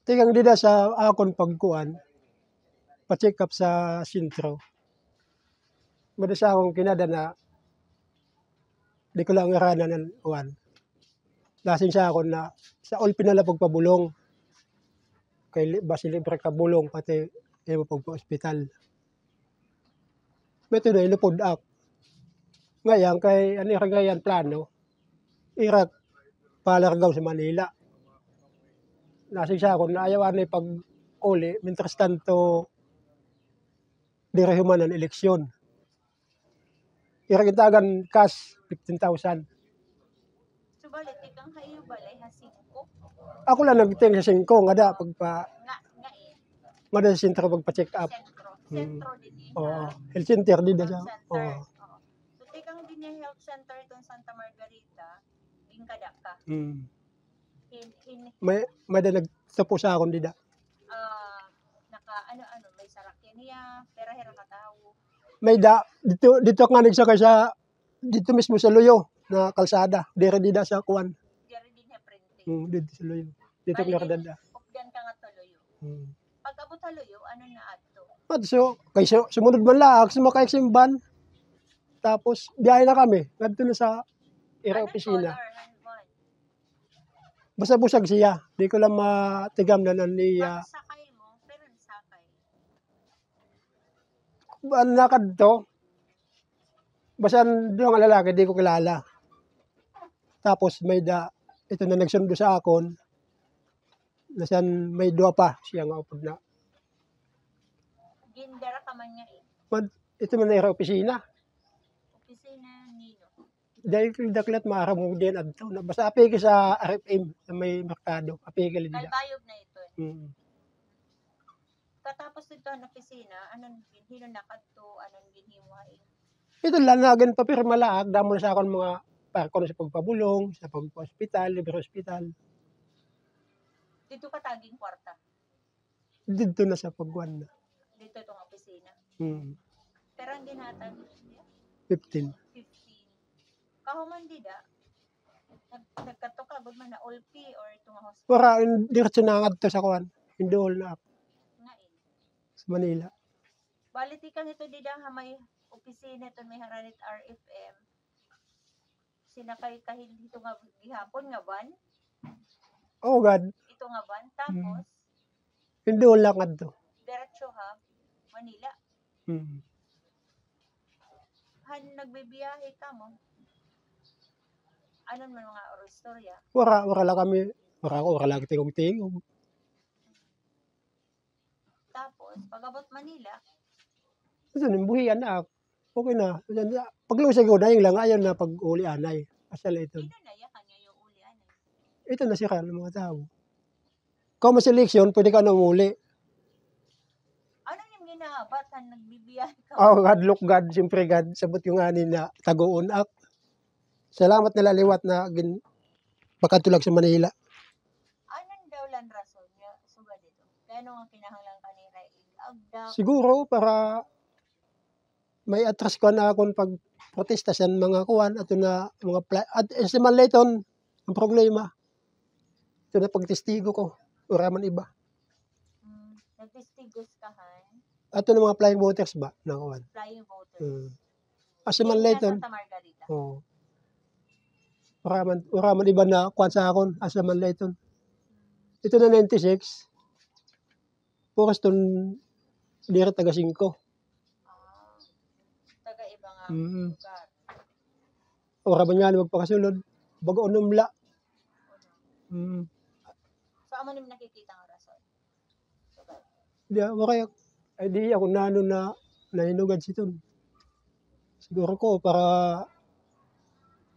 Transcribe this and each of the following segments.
Tigang dida sa akon pagkuan, pa-check up sa sentro. Mada sa akong kinada na di ko lang ngaranan ng uwan. Lasing sa akon na sa all pinala pagpabulong. Kay basi libre ka bulong pati imo pagpa-ospital. Beto na ilupod ak. Ngayon kay ani ragayan plano. Irak palargaw sa Manila. Lasing sa akon na ayaw ani pag uli, mientras tanto direhuman ang eleksyon. Iragitagan cash 15,000. Subalit, ikang kayo balay hasingko. Ako lang nagting sa 5 nga da pagpa Nga mada sa sentro pagpa-check up. sentro. Sentro din eh. Oo. Health center di da sa. Health Oo. center. Oo. So, tikang din yung health center itong Santa Margarita, ingkada ka. May da nagtapo sa akon di da. Naka ano may sarakyan niya, pera hira ka tao. May da dito nga nagsakay sa dito mismo sa Loyo na kalsada. Dire di da sa kuan. Diyan din niya printing. Dito sa Loyo. Dito nga kadada. Updan ka nga tuloyo. Pag abot tuloyo, ano na adto? At so, kay sumunod man laak, sumakay sa van. Tapos biyahe na kami. Ngadto na sa ira opisina. Basta busag siya. Di ko lang matigam na niya. Sakay mo, pero sakay. Nakad to. Basta doon ang lalaki, di ko kilala. Tapos may ito na nagsundo sa akon. Nasan may dua pa siya nga upod na. Gindera ka man niya eh. Ito man na opisina. Opisina nino. Dahil daklat maaraw mo din adto. Basta apiki sa RFM na may merkado. Apiki din. Kalbayog na ito. Katapos ito ang opisina, anong hino nakadto, anong ginhimuhay? Ito lang nagan papirma laag. Damo na sa akon mga parko sa pagpabulong, sa pagpa-hospital, libre hospital. Dito ka taging kwarta? Dito na sa pagwan na. Dito itong opisina? Pero ang ginhatag? 15. Kahuman dida, nagkatukagod man na ulpi or itong hospital? Wala, diretso na nga to sa kuwan. Indol na ako. Ngain? Sa Manila. Balit ikang ito dida ha may opisina ito may haranit RFM. Sinakay kahit dito nga gihapon nga ban? Oh God. Ito nga ban? Tapos? Indol na nga to. Diretso ha? Manila? Han nagbibiyahe ka mo? Ano man mga orostorya? Wala lang kami. Wala lang tingog-tingog. Tapos, pag-abot Manila? Ito, nimbuhian na ako. Okay na. Paglusay ko na yung lang, ayaw na pag-uli anay. Asal ito. Sino na ya kanya yung uli anay? Ito na siya ng mga tao. Kung maseleksyon, pwede ka na umuli. Ano yung ginahabat? Han nagbibiyahe ka? God, look God, siyempre God, sabot yung ani na tagoon ak. Salamat na laliwat na pagkatulag sa Manila. Anong daw lang rason niya suga dito? Kaya nga kinahanglan kanina igagda? Siguro para may atras ko na akong pag-protesta sa mga kuwan at na mga at sa Manlayton ang problema. Ito na pagtestigo ko. Wala man iba. Nagtestigos ka han? Ato na mga flying voters ba? Na kuwan. Flying voters. Sa Manlayton. Santa Margarita. Oo. Wala man iba na kuwan sa akon. Sa Manlayton. Ito na 96. Pukas ton dire taga 5. Taga ibang lugar. Ora ba nga magpakasulod? Bago numla. So, amo naman nakikita ang rason? Di ako nano na nahinugad siton. Siguro ko para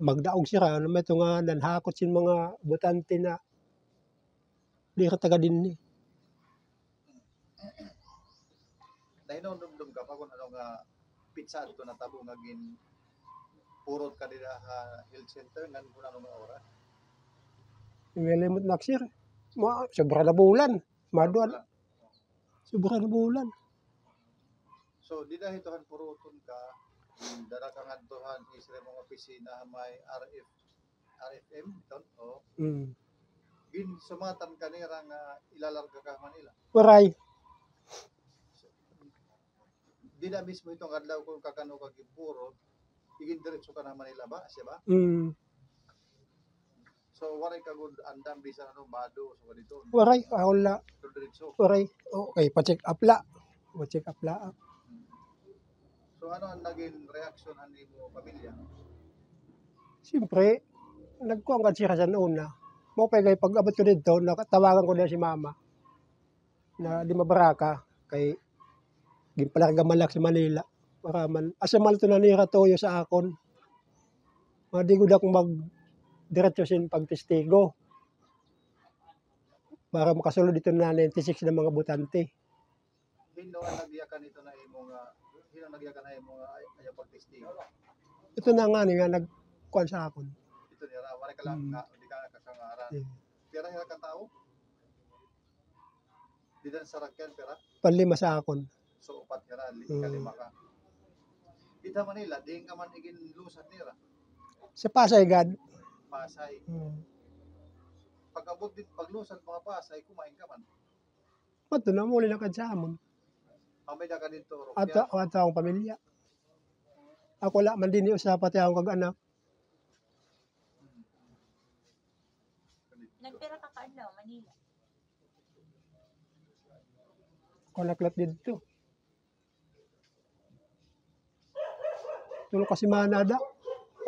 magdaog sira. Ano may ito nga nanhakot sin mga butante na di ka taga din ni. Nahinumdum ka pa kung ano nga pizza ito na tabo nga gin purot ka nila health center nga kung ano nga oras. Limot naksir. Sobra na bulan. Maduan. Sobra na bulan. So, di dahil itohan puruton ka, dara ka nga itohan isra mga opisina may RFM ito. sumatan kanira nga ilalarga ka Manila. Waray. Di na mismo itong adlaw kung kakano ka gipurot, igin diretso ka na Manila ba, siya ba? Mm. So waray ka good andam bisan ano bado so dito. Waray. Ako la. Diretso. Waray. Okay, pa-check up la. Pa-check up la. So ano ang naging reaction ani mo pamilya? Siyempre, nagkuhan ka siya sa una. Mo pagay pag abot ko dito, nakatawagan ko na si mama na di mabaraka kay gimpalarga malak sa Manila. Para man asa man to nanira toyo sa akon. Madi gud akong mag diretso sin pagtestigo. Para makasulod dito na 96 na mga butante. Hino ang nagyakan ito na imo nga hino nagyakan na imo nga ayaw pagtestigo. Ito na nga ni nga nagkuhan sa akon. Ito nira waray ka lang nga di ka nakakangaran. Eh, Pira hira ka tao? Di dan sarakyan pira. Panlima sa akon. So upat hira kalima ka. Ita Manila di ka man igin lusad nira. Sa Pasay gad. Pasay. Pag abot din paglusad mga Pasay kumain ka man. Mato na muli na kad sa amon. Amay na ka dito. Ato akong pamilya. Ako la man din usapat akong kag-anak. Nagpira ka kaadlaw Manila. Ako naklat dito. Tulo kasi manada.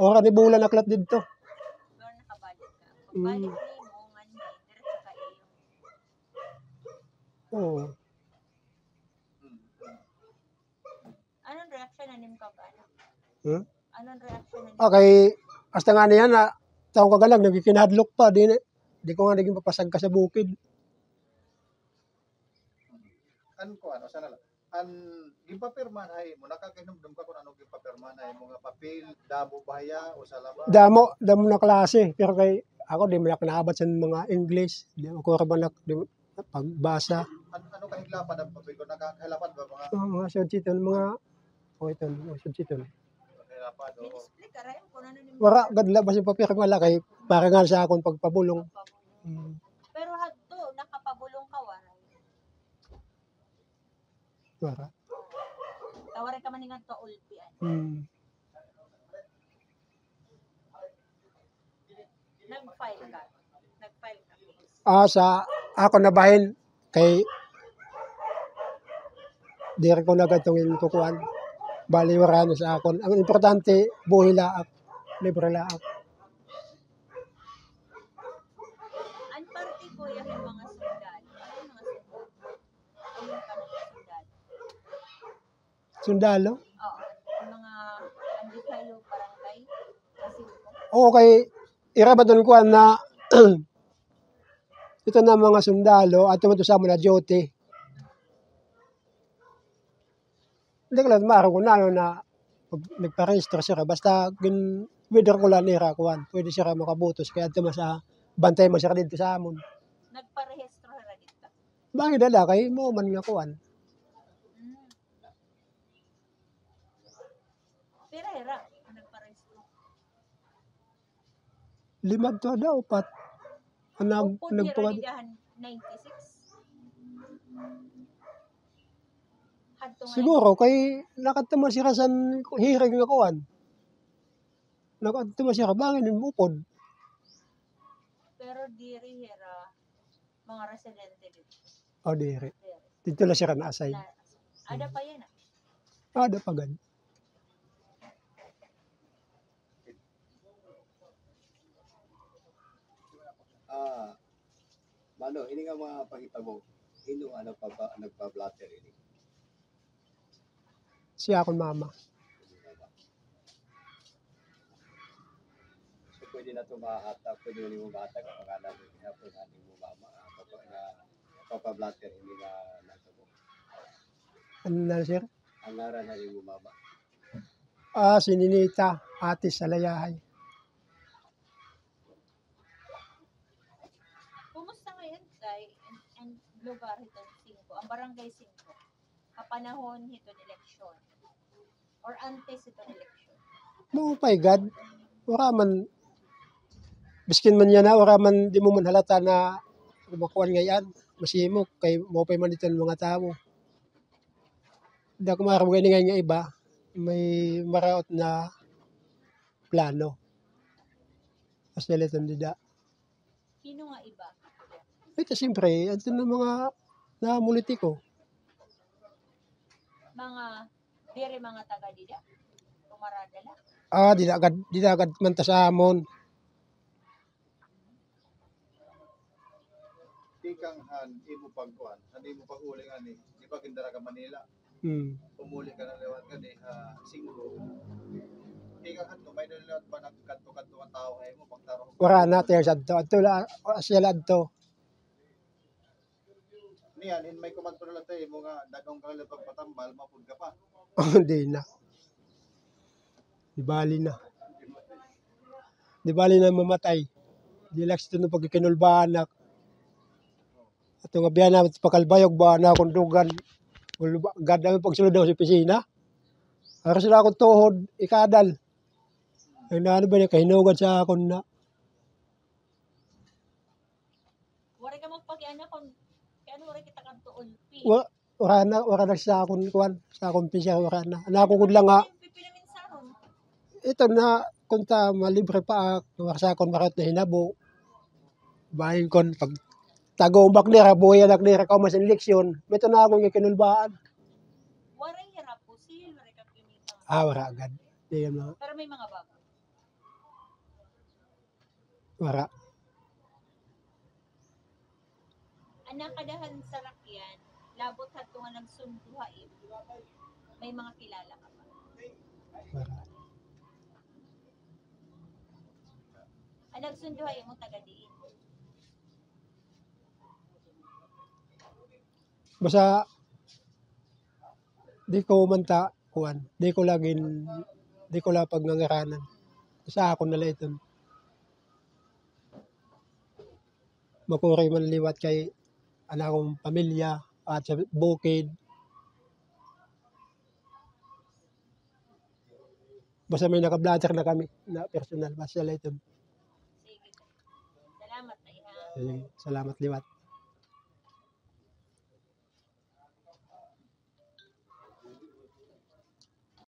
Ora ni bulan naklat dito. Doon nakabalik ka. Pagbalik mo nga ni diretso ka iyo. Oo. Anong reaction na nim ka ano? Anong reaction na nim? Okay, hasta nga niya na taong kagalang nagkikinadlok pa. Di ko nga naging papasag ka sa bukid. Ano sana lang. An gimpapirman ay mo nakakahinumdum ka kung ano gimpapirman ay mga papel damo bahaya o sa laba. Damo na klase. Pero kay ako di mo na naabot sa mga English. Di ako rabanak pagbasa. Ano kahiglapan ang papel ko nakakahilapan ba Mga sudsiton, mga sudsiton. kahirapan o Explain ka rin kung ano nim. Wara, gadla ba si papir wala kay para nga sa akon pagpabulong. Pero hadto nakapabulong ka waray. Wara. Tawaray ka man nga to ulpian. Nag-file ka. Nag-file ka. Sa ako na bahin kay dire ko na gatungin tukuan. Bali wara na sa akon. Ang importante buhi laak, libre laak. Ang parte ko yung mga sundalo. Ano yung mga sundalo? Yung sundalo. Sundalo? Oo. Yung mga Andikayo Barangay. Kasi Oo kay irabaton ko na ito na mga sundalo at tumato sa na duty. Hindi ko lang maaraw ko na nagpa-register siya. Basta wither ko lang nira kuhan. Pwede siya makabutos. Kaya ito sa bantay mo siya dito sa amon. nagparehistro na dito. Bakit dala kay mo man nga kuhan. Pero hira, nagparehistro. 5 to daw, 4. Upod hira Nagtuwad. didahan 96. Hadto nga Siguro kay nakatama siya sa hearing nga kuhan. Nakatama siya bangin yung upod. pero diri hira mga residente dito. O dire. Diri. Dito na siya na-assign. Ada pa yan ah. Ada pa gan. Mano, ini nga mga pangitabo, ino ano pa ba nagpa-blatter ini? Siya akong mama. So pwede na ito maata, pwede mo maata kapag alam mo hapon ating mo mama, kapag na papa-blatter hindi nga natabo. Ano na sir? Ang ngaran na mo mama. Si Ninita, ate sa Layahay. Kumusta ngayon tay ang lugar ito 5, ang barangay 5? Kapanahon ito eleksyon or antes ito eleksyon. Mo pay God. Wala man Biskin man yan na, ora man di mo man halata na kumakuan ngayon. Masimok, kay mo pa man ito ng mga tao. Hindi ako maramagay ngayon nga iba, may maraot na plano. Mas nalitan dida. Sino nga iba? Ito siyempre, ito ng mga namulitiko. Mga dire mga taga dida. Tumarada lang. Di na agad man ta sa amon. Ikang imo pagkuan, imo pag-uli nga ni, di ba kindara ka Manila, Hmm. umuli ka na lewat ka di singgo. Ikang may nilawat pa nagkanto-kanto ang tao ngayon mo pagtaro. Wara na tayo sa to. Ito sila to. Niyan, in may kumanto na lang tayo, mo nga dagong ka lang pagpatambal, mapud ka pa. Hindi na. Di bali na. Di bali na mamatay. Di laks ito na pagkikinulbaan na. At nga biyan na pakalbayog ba na akong dugan. Ganda ang pagsulod daw sa pisina. Para sila akong tuhod, ikadal. Ang naano ba niya, kahinugan sa akong na. Wari ka magpakiana kung kano wari kita kanto ulpi. Wala na sa akong kuwan. Sa akong pisya, wala na. Nakukod lang nga. Pipinaminsaron. Ito na, kunta malibre pa ako. Sa akong makot na hinabo. Bahin kon, pag tagumbak nila, buhay anak nila, kaumas ang leksyon. Ito na akong ikinulbaan. Waray hirap po sil. Wari ka pinitang. Wala agad. Di yan mga, Pero may mga bago. wala. Anak kadahan sa rakyan, labot hadto nga nagsunduhain. May mga kilala ka pa. Wala. Ang nagsunduhain mo taga diin. Basta, di ko manta, kuwan. Di ko lapag ngangaranan. Sa ako nala ito. Makuray man liwat kay anak kong pamilya at sa bukid. Basta may naka-blatter na kami na personal. Basta sila ito. Sige. Salamat na iha. Salamat liwat.